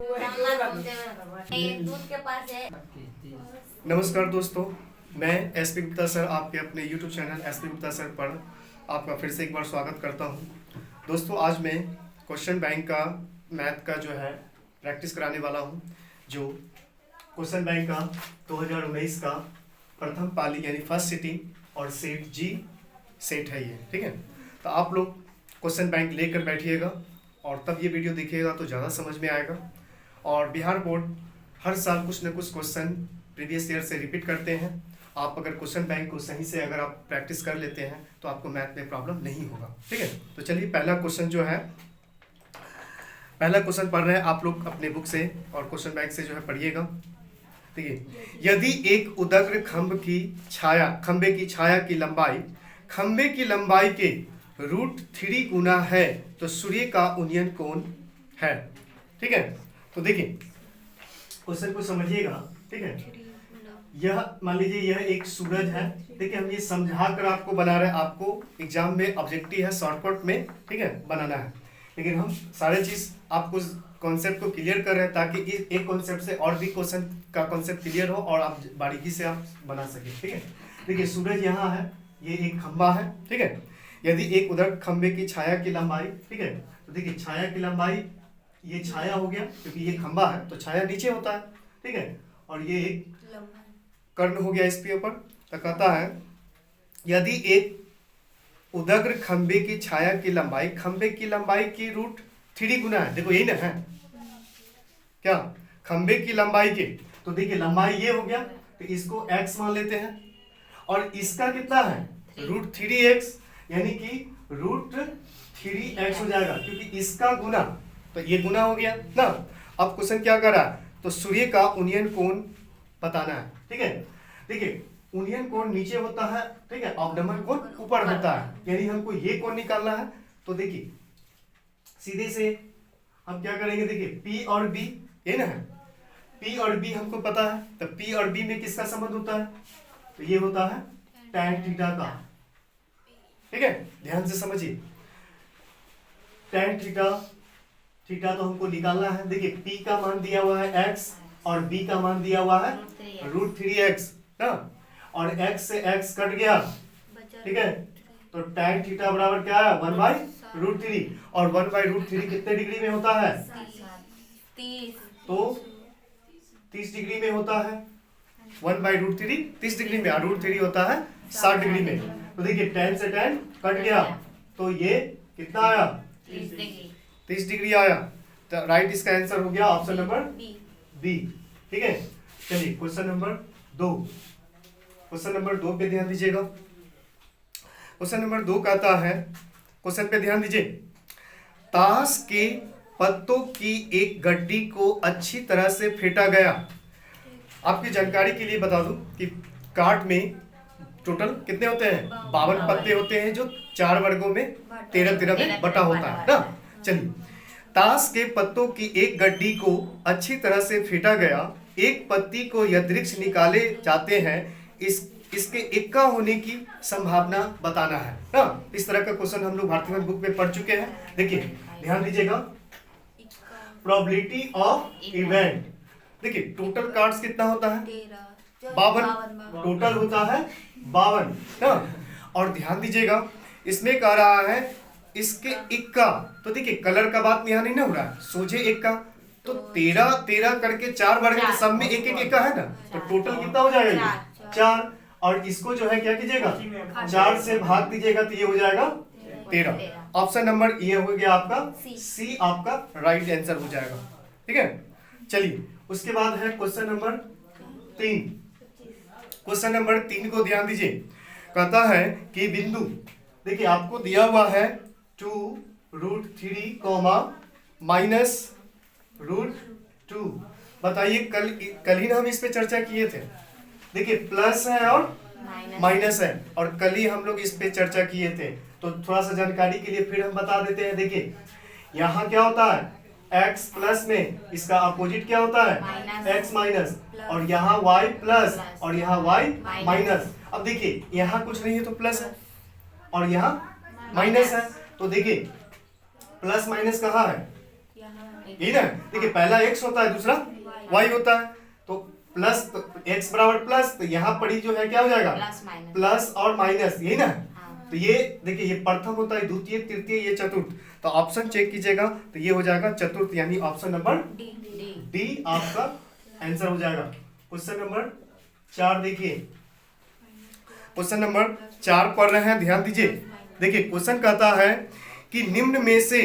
दूध के पास है। नमस्कार दोस्तों, मैं एसपी गुप्ता सर आपके अपने YouTube channel SP Gupta sir पर आपका फिर से एक बार स्वागत करता हूं। दोस्तों, आज मैं क्वेश्चन बैंक का मैथ का जो है प्रैक्टिस कराने वाला हूं, जो क्वेश्चन बैंक का 2019 का प्रथम पाली यानी फर्स्ट सिटिंग और सेट जी सेट है ये, ठीक है। तो आप लोग क्वेश्चन बैंक लेकर बैठिएगा और तब ये वीडियो देखिएगा तो ज़्यादा समझ में आएगा। और बिहार बोर्ड हर साल कुछ न कुछ क्वेश्चन प्रीवियस ईयर से रिपीट करते हैं। आप अगर क्वेश्चन बैंक को सही से अगर आप प्रैक्टिस कर लेते हैं तो आपको मैथ में प्रॉब्लम नहीं होगा, ठीक है। तो चलिए पहला क्वेश्चन पढ़ रहे हैं आप लोग अपने बुक से और क्वेश्चन बैंक से जो है पढ़िएगा, ठीक है। यदि एक उदग्र खंबे की छाया की लंबाई के √3 गुना है तो सूर्य का उन्नयन कोण है, ठीक है। तो देखिए क्वेश्चन को समझिएगा, ठीक है। यह मान लीजिए यह एक सूरज है, ठीक है। हम ये समझा कर आपको बना रहे हैं, आपको एग्जाम में ऑब्जेक्टिव है शॉर्टकट में, ठीक है, बनाना है। लेकिन हम सारे चीज आपको कॉन्सेप्ट को क्लियर कर रहे हैं ताकि एक कॉन्सेप्ट से और भी क्वेश्चन का कॉन्सेप्ट क्लियर हो और आप बारीकी से आप बना सके, ठीक है। देखिए सूरज यहाँ है, ये एक खंबा है, ठीक है। यदि एक उधर खंबे की छाया की लंबाई, ठीक है, तो देखिए छाया की लंबाई, ये छाया हो गया क्योंकि ये खंबा है तो छाया नीचे होता है, ठीक है। और ये एक कर्ण हो गया इसके ऊपर। तो कहता है यदि एक उदग्र खंबे की छाया की लंबाई की √3 गुना है, देखो यही ना है क्या, खंबे की लंबाई के, तो देखिए लंबाई ये हो गया तो इसको x मान लेते हैं और इसका कितना है √3x, यानी कि √3x हो जाएगा क्योंकि इसका गुना, तो ये गुना हो गया ना। अब क्वेश्चन क्या कर रहा है, तो सूर्य का उन्नयन कोण बताना है, ठीक है। देखिए उन्नयन कोण नीचे होता है, ठीक है, अवडमन कोण ऊपर होता है, यानी हमको ये कोण निकालना है। तो देखिए सीधे से हम क्या करेंगे, देखिए P और B ये ना है, P और B हमको पता है, तो P और B में किसका संबंध होता है, तो ये होता है tan थीटा का, ठीक है। ध्यान से समझिए, tan थीटा तो हमको निकालना है। देखिए P का मान दिया हुआ है x और B का मान दिया हुआ है √3x ना, और x से x कट गया, ठीक है। तो tan थीटा बराबर क्या है 1/√3 और 1/√3 कितने डिग्री में होता है, 30। तो 30 डिग्री में होता है। 1/√3 30 डिग्री में, और √3 होता है 60 डिग्री में। तो देखिए tan से tan कट गया तो ये कितना आया 30 डिग्री आया। तो राइट इसका आंसर हो गया ऑप्शन नंबर बी, ठीक है। चलिए क्वेश्चन नंबर 2 पे ध्यान दीजिएगा। क्वेश्चन नंबर 2 कहता है, क्वेश्चन पे ध्यान दीजिए, ताश के पत्तों की एक गड्डी को अच्छी तरह से फेंटा गया। आपकी जानकारी के लिए बता दूं कि कार्ड में टोटल कितने होते हैं 52 पत्ते होते हैं, जो 4 वर्गों में 13 में बटा होता है ना। चलिए, ताश के पत्तों की एक गड्डी को अच्छी तरह से फेंटा गया, एक पत्ती को यदृक्ष निकाले जाते हैं, इसके इक्का होने की संभावना बताना है ना। इस तरह का क्वेश्चन हम लोग भारतीय बुक में पढ़ चुके हैं। देखिए ध्यान दीजिएगा, प्रोबेबिलिटी ऑफ इवेंट। देखिए टोटल कार्ड्स कितना होता है 52, टोटल होता है 52 ना। और ध्यान दीजिएगा इसमें कह रहा है इसके इक्का, तो देखिए कलर का बात यहाँ नहीं ना हो रहा है, सोझे इक्का, तो 13 करके 4 वर्ग के सब में एक इक्का है ना, तो टोटल कितना हो जाएगा 4। और इसको जो है क्या कीजिएगा 4 से भाग दीजिएगा तो ये हो जाएगा 13। ऑप्शन नंबर ये हो गया आपका सी, आपका राइट आंसर हो जाएगा, ठीक है। चलिए उसके बाद है क्वेश्चन नंबर 3। क्वेश्चन नंबर 3 को ध्यान दीजिए, कहता है कि बिंदु, देखिए आपको दिया हुआ है 2√3, -√2। बताइए कल ही ना हम इस पे चर्चा किए थे। देखिए प्लस है और माइनस है, और कल ही हम लोग इस पे चर्चा किए थे, तो थोड़ा सा जानकारी के लिए फिर हम बता देते हैं। देखिए यहाँ क्या होता है x प्लस में इसका अपोजिट क्या होता है x माइनस, और यहाँ y प्लस और यहाँ y माइनस। अब देखिए यहाँ कुछ नहीं है तो प्लस है और यहाँ माइनस है, तो देखिए प्लस माइनस कहाँ है यही ना, देखिए पहला x होता है, दूसरा y होता है, तो प्लस तो x बराबर प्लस, तो यहाँ पर ही जो है क्या हो जाएगा प्लस माइनस। प्लस और माइनस, यही ना। हाँ। तो ये देखिए ये प्रथम होता है, द्वितीय, तृतीय, ये चतुर्थ। तो ऑप्शन चेक कीजिएगा, तो ये हो जाएगा चतुर्थ, यानी ऑप्शन नंबर डी डी आपका आंसर हो जाएगा। क्वेश्चन नंबर 4 देखिए, क्वेश्चन नंबर 4 पढ़ रहे हैं, ध्यान दीजिए। देखिए क्वेश्चन कहता है कि निम्न में से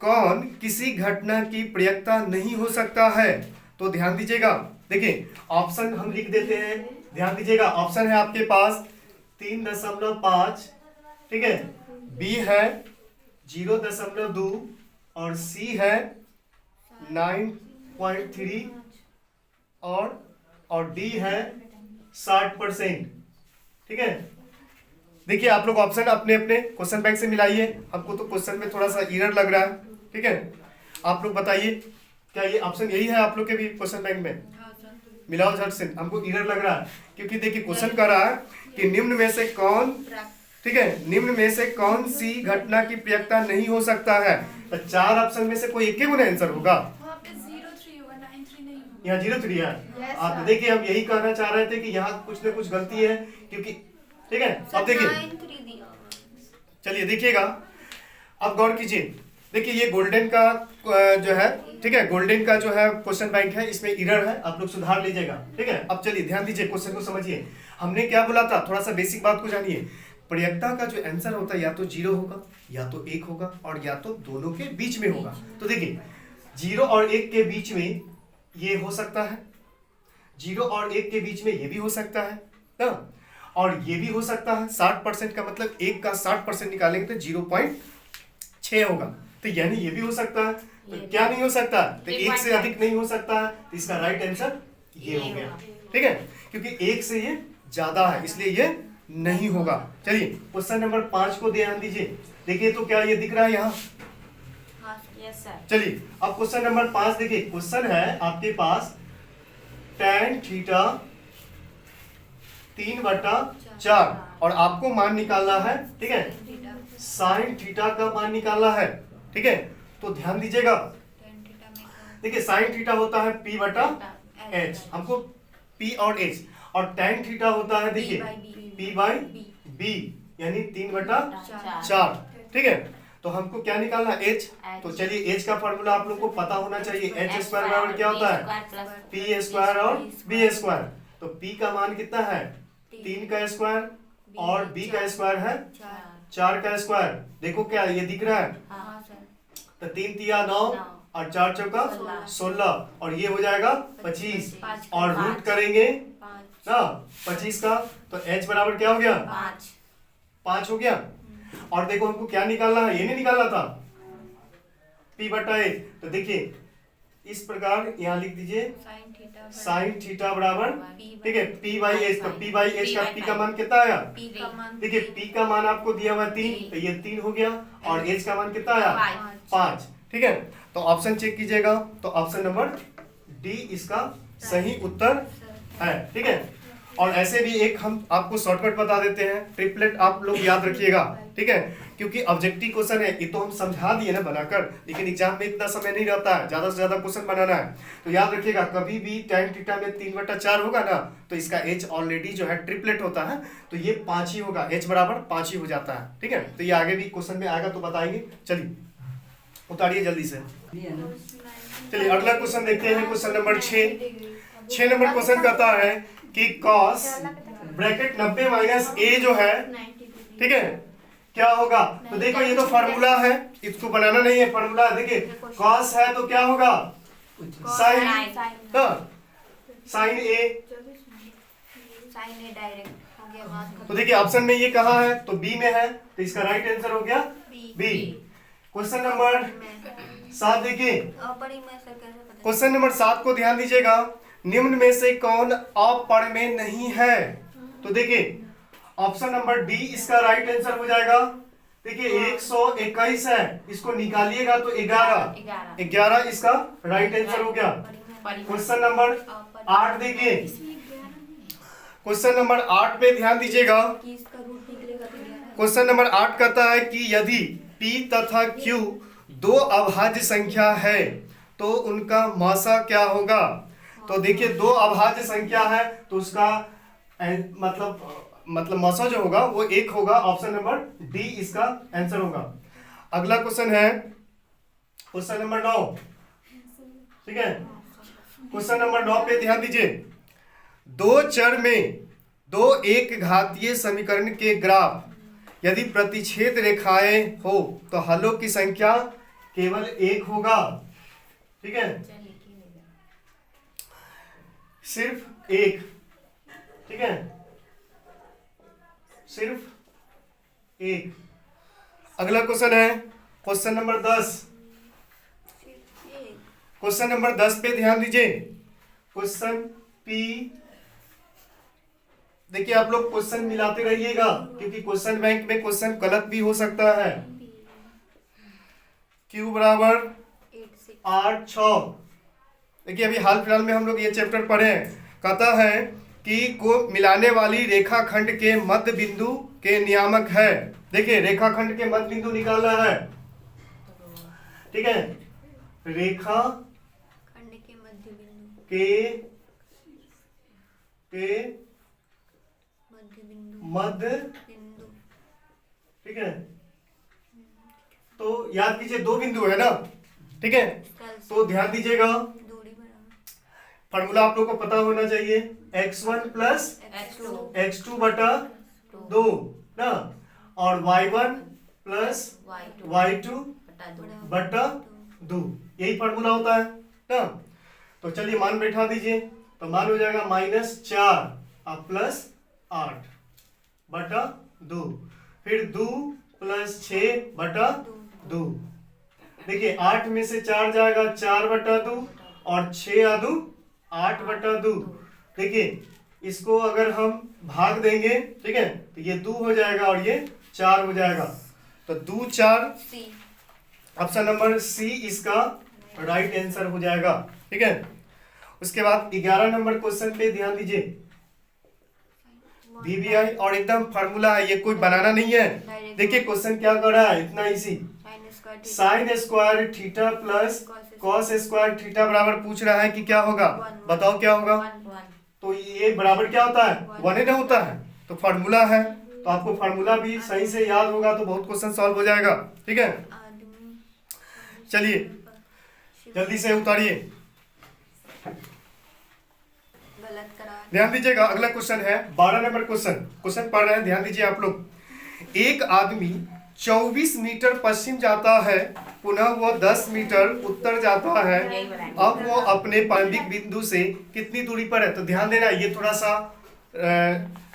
कौन किसी घटना की प्रयक्ता नहीं हो सकता है। तो ध्यान दीजिएगा, देखिए ऑप्शन हम लिख देते हैं, ध्यान दीजिएगा। ऑप्शन है आपके पास 3.5, ठीक है, बी है 0.2 और सी है 9.3 और डी है 60%, ठीक है। देखिए आप लोग ऑप्शन अपने अपने क्वेश्चन बैंक से मिलाइए। हमको तो क्वेश्चन में थोड़ा सा एरर लग रहा है, ठीक है। आप लोग बताइए क्या ये ऑप्शन यही है आप लोग के भी क्वेश्चन बैंक में? मिलाओ झट से, हमको एरर लग रहा है क्योंकि देखिए क्वेश्चन कर रहा है कि निम्न में से कौन, ठीक है, निम्न में से कौन सी घटना की प्रयक्ता नहीं हो सकता है। तो 4 ऑप्शन में से कोई एक ही गुना आंसर होगा। यहाँ 0.3 है। आप देखिए हम यही कहना चाह रहे थे कि यहाँ कुछ न कुछ गलती है, क्योंकि ठीक है। अब देखिए, चलिए देखिएगा, अब गौर कीजिए। देखिए ये गोल्डन का जो है, ठीक है, गोल्डन का जो है क्वेश्चन बैंक है, इसमें एरर है, आप लोग सुधार लीजिएगा, ठीक है। अब चलिए ध्यान दीजिए, क्वेश्चन को समझिए। हमने क्या बोला था, थोड़ा सा बेसिक बात को जानिए। प्रयक्ता का जो आंसर होता है या तो 0 होगा, या तो 1 होगा, और या तो दोनों के बीच में होगा। तो देखिए 0 और 1 के बीच में ये हो सकता है, 0 और 1 के बीच में ये भी हो सकता है ना, और ये भी हो सकता है। 60% का मतलब 1 का 60% निकालेंगे तो 0.6 होगा। तो यानी ये भी हो सकता है। तो क्या नहीं हो सकता, तो 1 से अधिक नहीं हो सकता है। तो इसका राइट आंसर ये हो गया, ठीक है, क्योंकि 1 से ये ज्यादा है, इसलिए ये नहीं होगा। चलिए क्वेश्चन नंबर 5 को ध्यान दीजिए। देखिए तो क्या ये दिख रहा है यहाँ? Yes sir. चलिए अब क्वेश्चन नंबर 5 देखिए। क्वेश्चन है आपके पास tan थीटा 3/4 और आपको मान निकालना है, ठीक है, साइन थीटा का मान निकालना है, ठीक है। तो ध्यान दीजिएगा, देखिए साइन थीटा होता है P/H, हमको P और H, और tan थीटा होता है देखिए P/B, यानी 3/4, ठीक है। तो हमको क्या निकालना है, H। तो चलिए H का फॉर्मूला आप लोग को पता होना चाहिए। H स्क्वायर बराबर क्या होता है, P स्क्वायर और B स्क्वायर। तो P का मान कितना है, 3 का स्क्वायर, और B का स्क्वायर है 4 का स्क्वायर। देखो क्या ये दिख रहा है, तो 3 तिया 9 और 4 चौका 16, और ये हो जाएगा 25, और रूट करेंगे ना 25 का, तो H बराबर क्या हो गया, 5 हो गया। और देखो हमको क्या निकालना है, ये नहीं निकालना था, P/A। तो देखिए इस प्रकार यहाँ लिख दीजिए साइन थीटा बराबर, ठीक है, P/H। तो P/H का P का मान कितना आया, देखिए P का मान आपको दिया हुआ 3, तो ये 3 हो गया, और H का मान कितना आया 5, ठीक है। तो ऑप्शन चेक कीजिएगा, तो ऑप्शन नंबर डी इसका सही उत्तर है, ठीक है। और ऐसे भी एक हम आपको शॉर्टकट बता देते हैं, ट्रिपलेट आप लोग याद रखिएगा, ठीक है, क्योंकि ऑब्जेक्टिव क्वेश्चन है, ये तो हम समझा दिए ना बनाकर, लेकिन एग्जाम में इतना समय नहीं रहता है, ज्यादा से ज्यादा क्वेश्चन बनाना है। तो याद रखिएगा, कभी भी tan थीटा में 3/4 होगा ना, तो इसका H ऑलरेडी जो है ट्रिपलेट होता है, तो ये 5 ही होगा, H बराबर 5 ही हो जाता है, ठीक है। तो ये आगे भी क्वेश्चन में आएगा तो बताएंगे। चलिए उतारिए जल्दी से। चलिए अगला क्वेश्चन देखते हैं, क्वेश्चन नंबर 6 नंबर क्वेश्चन कहता है कि cos ब्रैकेट 90 माइनस a जो है, ठीक है, क्या होगा। तो देखो ये तो फार्मूला है, इसको बनाना नहीं है, फार्मूला देखिए cos है तो क्या होगा, साइन a। तो देखिए ऑप्शन में ये कहाँ है, तो बी में है, तो इसका राइट आंसर हो गया बी। क्वेश्चन नंबर 7 देखिए, क्वेश्चन नंबर 7 को ध्यान दीजिएगा। निम्न में से कौन अपढ़ में नहीं है। तो देखिए ऑप्शन नंबर डी इसका राइट आंसर हो जाएगा। देखिए 121 है, इसको निकालिएगा तो 11 इसका राइट आंसर हो गया। क्वेश्चन नंबर 8 देखिए, क्वेश्चन नंबर 8 पे ध्यान दीजिएगा। क्वेश्चन नंबर 8 कहता है कि यदि P तथा Q दो अभाज्य संख्या है तो उनका मौसा क्या होगा? तो देखिए दो अभाज्य संख्या है तो उसका मतलब मौसा जो होगा वो एक होगा। ऑप्शन नंबर डी इसका आंसर होगा। अगला क्वेश्चन है क्वेश्चन नंबर 9। ठीक है, क्वेश्चन नंबर 9 पे ध्यान दीजिए। दो चर में दो एक घातीय समीकरण के ग्राफ यदि प्रतिच्छेद रेखाएं हो तो हलों की संख्या केवल एक होगा। ठीक है, सिर्फ एक। ठीक है, सिर्फ एक। अगला क्वेश्चन है क्वेश्चन नंबर 10। क्वेश्चन नंबर 10 पे ध्यान दीजिए। क्वेश्चन पी, देखिए आप लोग क्वेश्चन मिलाते रहिएगा क्योंकि क्वेश्चन बैंक में क्वेश्चन गलत भी हो सकता है। Q बराबर 8 6। देखिए अभी हाल फिलहाल में हम लोग ये चैप्टर पढ़े हैं। कहता है कि को मिलाने वाली रेखाखंड के मध्य बिंदु के नियामक है। देखिए रेखाखंड के मध्य बिंदु निकालना है। ठीक है, रेखा खंड के मध्य बिंदु के मध्य बिंदु। ठीक है, तो याद कीजिए दो बिंदु है ना। ठीक है, तो ध्यान दीजिएगा दूरी बराबर फॉर्मूला आप लोगों को पता होना चाहिए। x1 प्लस x2 बटा 2 ना, और y1 प्लस y2 बटा 2, यही फॉर्मूला होता है ना। तो चलिए मान बैठा दीजिए। तो मान हो जाएगा -4 और प्लस 8 बटा 2, फिर 2 प्लस 6 बटा 2। देखिए 8 में से 4 जाएगा 4 बटा 2 और 6 आ 2 8 बटा 2। देखिए इसको अगर हम भाग देंगे, ठीक है, तो ये 2 हो जाएगा और ये 4 हो जाएगा। तो 2 4, ऑप्शन नंबर सी इसका राइट आंसर हो जाएगा। ठीक है, उसके बाद 11 नंबर क्वेश्चन पे ध्यान दीजिए। VBI और एकदम फार्मूला है, ये कोई बनाना नहीं है। देखिए क्वेश्चन क्या कर रहा है, इतना easy. Sine square theta plus cos square theta बराबर पूछ रहा है कि क्या होगा, बताओ क्या होगा। तो ये बराबर क्या होता है, 1 ही ना होता है। तो फार्मूला है, तो आपको फार्मूला भी सही से याद होगा तो बहुत क्वेश्चन सॉल्व हो जाएगा। ठीक है, चलिए जल्दी से उतारिए, ध्यान दीजिएगा। अगला क्वेश्चन है 12 नंबर क्वेश्चन पढ़ रहे हैं, ध्यान दीजिए आप लोग। एक आदमी 24 मीटर पश्चिम जाता है, पुनः वो 10 मीटर उत्तर जाता है। अब वो अपने प्रारंभिक बिंदु से कितनी दूरी पर है? तो ध्यान देना, ये थोड़ा सा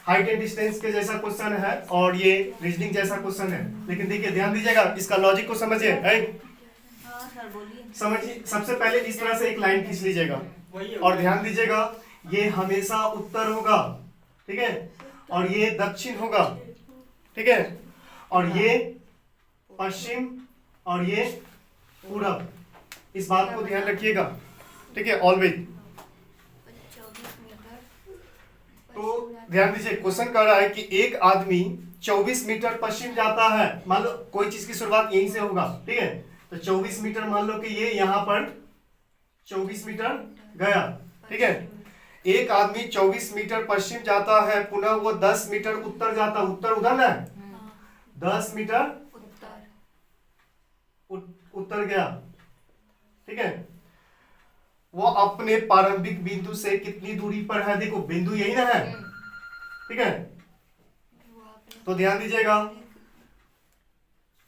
हाइट एंड डिस्टेंस के जैसा क्वेश्चन है और ये रीजनिंग जैसा क्वेश्चन है, लेकिन देखिए ध्यान दीजिएगा, इसका लॉजिक को समझिए। समझिए, सबसे पहले इस तरह से एक लाइन खींच लीजिएगा और ध्यान दीजिएगा ये हमेशा उत्तर होगा। ठीक है, और ये दक्षिण होगा। ठीक है, और ये पश्चिम और ये पूरब, इस बात को ध्यान रखिएगा। ठीक है, ऑलवेज। तो ध्यान दीजिए क्वेश्चन कह रहा है कि एक आदमी 24 मीटर पश्चिम जाता है। मान लो कोई चीज की शुरुआत यहीं से होगा। ठीक है, तो 24 मीटर मान लो कि ये यहाँ पर 24 मीटर गया। ठीक है, एक आदमी 24 मीटर पश्चिम जाता है, पुनः वो 10 मीटर उत्तर जाता। उत्तर उधर ना, 10 मीटर उत्तर गया। ठीक है, वो अपने प्रारंभिक बिंदु से कितनी दूरी पर है? देखो बिंदु यही ना है। ठीक है, तो ध्यान दीजिएगा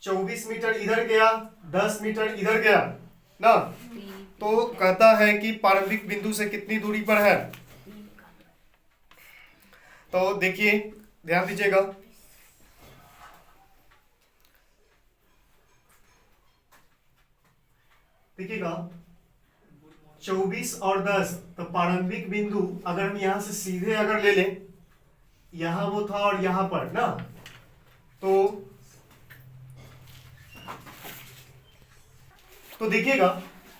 24 मीटर इधर गया, 10 मीटर इधर गया ना, तो कहता है कि प्रारंभिक बिंदु से कितनी दूरी पर है। तो देखिए ध्यान दीजिएगा, देखिएगा 24 और 10, तो प्रारंभिक बिंदु अगर हम यहां से सीधे अगर ले लें, यहां वो था और यहां पर ना, तो देखिएगा,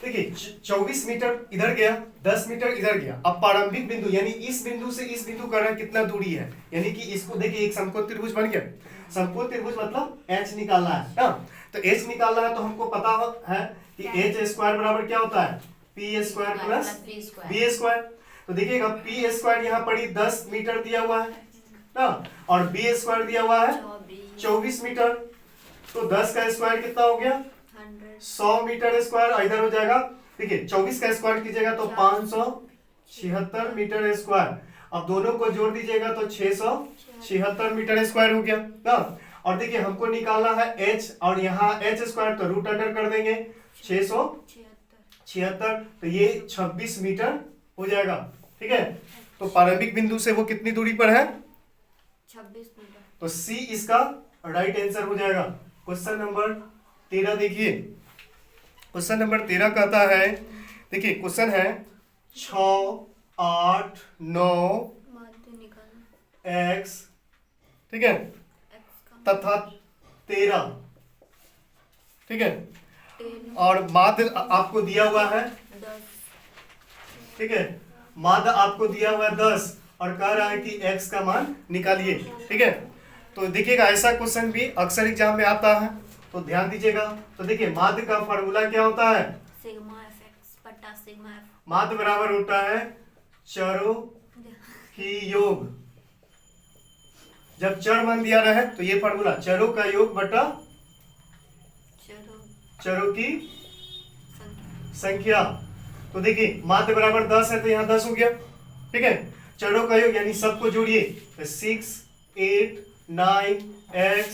देखिए 24 मीटर इधर गया, 10 मीटर इधर गया। अब प्रारंभिक बिंदु यानी इस बिंदु से इस बिंदु का कितना दूरी है, यानी कि इसको देखिए एक समकोण त्रिभुज बन गया। समकोण त्रिभुज मतलब H निकालना है ना, तो H निकालना है तो हमको पता है कि एच स्क्वायर बराबर क्या होता है, p square plus b square. तो देखिएगा पी स्क्वायर यहाँ पड़ी 10 मीटर दिया हुआ है ना, और बी स्क्वायर दिया हुआ है 24 मीटर। तो 10 का स्क्वायर कितना हो गया, 100 मीटर स्क्वायर। इधर हो जाएगा, देखिए 24 का स्क्वायर कीजिएगा तो 576 मीटर स्क्वायर। अब दोनों को जोड़ दीजिएगा तो 676 मीटर स्क्वायर हो गया ना। और देखिए हमको निकालना है h, और यहाँ h स्क्वायर तो रूट अंडर कर देंगे 676, तो ये 26 मीटर हो जाएगा। ठीक है, तो प्रारंभिक बिंदु से वो कितनी दूरी पर है, 26 मीटर। तो सी इसका राइट आंसर हो जाएगा। क्वेश्चन नंबर 13 देखिए, क्वेश्चन नंबर 13 कहता है, देखिए क्वेश्चन है 6, 8, 9 माध्य निकालना, x, ठीक है, तथा 13, ठीक है, 10, और माध्य आपको दिया हुआ है, 10, ठीक है, माध्य आपको दिया हुआ है 10 और कह रहा है कि x का मान निकालिए। ठीक है, तो देखिएगा ऐसा क्वेश्चन भी अक्सर एग्जाम में आता है, तो ध्यान दीजिएगा। तो देखिए माध्य का फॉर्मूला क्या होता है, सिग्मा एफ एक्स बटा सिग्मा एफ। माध्य बराबर होता है चरों की योग। जब चर मान दिया रहे तो ये फॉर्मूला चरों का योग बटा चरों की संख्या। तो देखिए माध्य बराबर 10 है तो यहाँ 10 हो गया। ठीक है, चरों का योग यानी सबको जोड़िए तो 6, 8, 9 x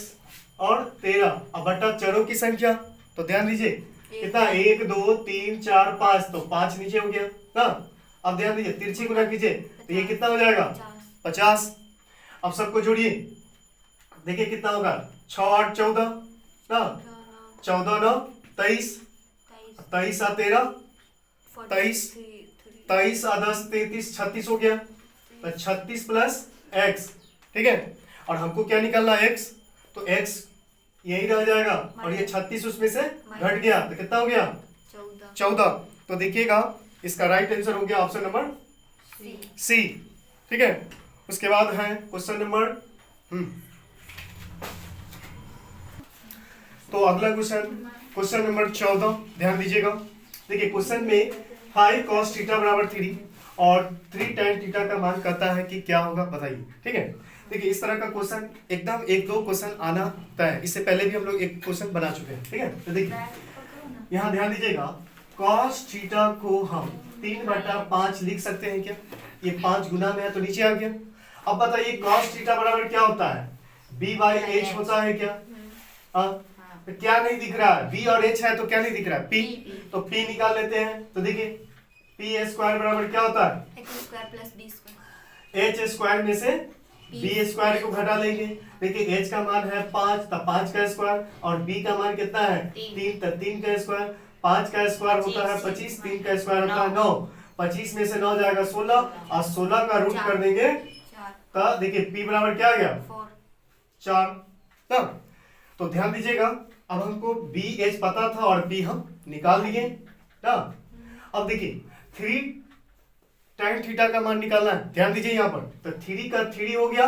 और 13, अब बटा चरों की संख्या। तो ध्यान दीजिए कितना, 1, 2, 3, 4, 5, तो 5 नीचे हो गया ना। अब ध्यान दीजिए तिरछी गुना कीजिए तो ये कितना हो जाएगा, 50। अब सबको जोड़िए, देखिए कितना होगा, 6, 8, 14 ना, 14, 9, 23, 23 और 13, 23, 23 और 10, 33, 36 हो गया। तो 36 प्लस x, ठीक है, और हमको क्या निकालना है x, तो x यही रह जाएगा और ये 36 उसमें से घट गया तो कितना हो गया, 14। तो देखिएगा इसका राइट आंसर हो गया ऑप्शन नंबर सी। ठीक है, उसके बाद है क्वेश्चन नंबर तो अगला क्वेश्चन नंबर 14, ध्यान दीजिएगा। देखिए क्वेश्चन में 5 cos थीटा बराबर 3 और 3 tan थीटा का मान कहता है कि क्या होगा, बताइए। ठीक है, देखिए इस तरह का क्वेश्चन एकदम 1-2 क्वेश्चन आना तय है, इससे पहले भी हम लोग एक क्वेश्चन बना चुके हैं। ठीक है, तो देखिए यहाँ ध्यान दीजिएगा, cos थीटा को हम 3/5 लिख सकते हैं क्या, ये 5 गुना में है तो नीचे आ गया। अब बताइए cos थीटा बराबर क्या होता है, b/h होता है क्या, तो क्या नहीं दिख रहा है, b और h है तो क्या नहीं दिख रहा है, p, तो p निकाल लेते हैं। तो देखिए p स्क्वायर बराबर क्या होता है, x square plus b square. h square में से b स्क्वायर को घटा लेंगे। देखिए h का मान है 5 तो 5 का स्क्वायर, और b का मान कितना है 3 तो 3 का स्क्वायर। 5 का स्क्वायर होता है 25, 3 का स्क्वायर होता है 9, 25 में से 9 जाएगा 16 और 16 का रूट कर देंगे तो देखिए p बराबर क्या आ गया, 4 ना। तो ध्यान दीजिएगा, अब हमको BH पता था और P हम निकाल लिए ना। अब देखिए 3 tan थीटा का मान निकालना है, ध्यान दीजिए यहाँ पर, तो 3 का 3 हो गया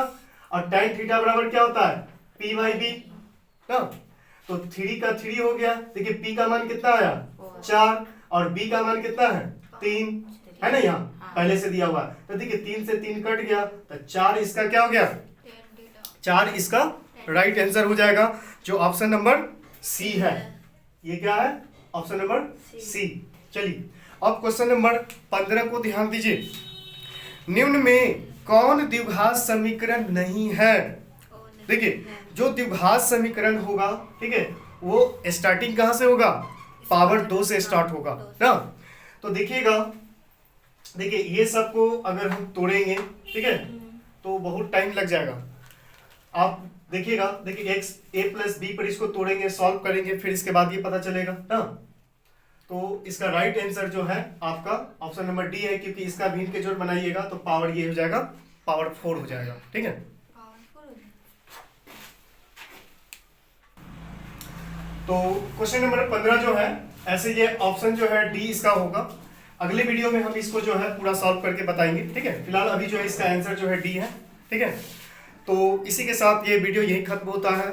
और tan थीटा बराबर क्या होता है, P/B ना। तो 3 का 3 हो गया, देखिए P का मान कितना आया 4 और B का मान कितना है 3 है ना, यहाँ पहले से दिया हुआ है। तो देखिए 3 से 3 कट गया तो 4 इसका क्या हो गया, 4 इसका राइट आंसर हो जाएगा, जो ऑप्शन नंबर सी है। ये क्या है, ऑप्शन नंबर सी। चलिए अब क्वेश्चन नंबर 15 को ध्यान दीजिए, निम्न में कौन द्विघात समीकरण नहीं है। देखिए जो द्विघात समीकरण होगा, ठीक है, वो स्टार्टिंग कहां से होगा, पावर 2 से स्टार्ट होगा ना। तो देखिएगा, देखिए ये सबको अगर हम तोड़ेंगे, ठीक है, तो बहुत टाइम लग जाएगा। आप देखिएगा, देखिए x a प्लस बी पर इसको तोड़ेंगे, सॉल्व करेंगे, फिर इसके बाद ये पता चलेगा ना। तो इसका राइट आंसर जो है आपका ऑप्शन नंबर डी है, क्योंकि इसका भिन्न के जोड़ बनाइएगा तो पावर ये हो जाएगा, पावर 4 हो जाएगा। ठीक है, तो क्वेश्चन नंबर 15 जो है, ऐसे ये ऑप्शन जो है डी इसका होगा। अगले वीडियो में हम इसको जो है पूरा सॉल्व करके बताएंगे। ठीक है, फिलहाल अभी जो है इसका आंसर जो है डी है। ठीक है, तो इसी के साथ ये वीडियो यही खत्म होता है।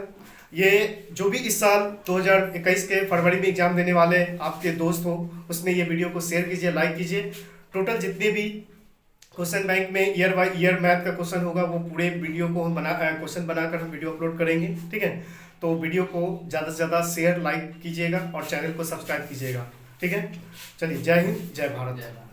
ये जो भी इस साल 2021 के फरवरी में एग्जाम देने वाले आपके दोस्त हो, उसमें ये वीडियो को शेयर कीजिए, लाइक कीजिए। टोटल जितने भी क्वेश्चन बैंक में ईयर बाय ईयर मैथ का क्वेश्चन होगा वो पूरे वीडियो को हम क्वेश्चन बनाकर हम वीडियो अपलोड करेंगे, ठीक है। तो वीडियो को ज़्यादा से ज़्यादा शेयर लाइक कीजिएगा और चैनल को सब्सक्राइब कीजिएगा, ठीक है। चलिए, जय हिंद, जय भारत।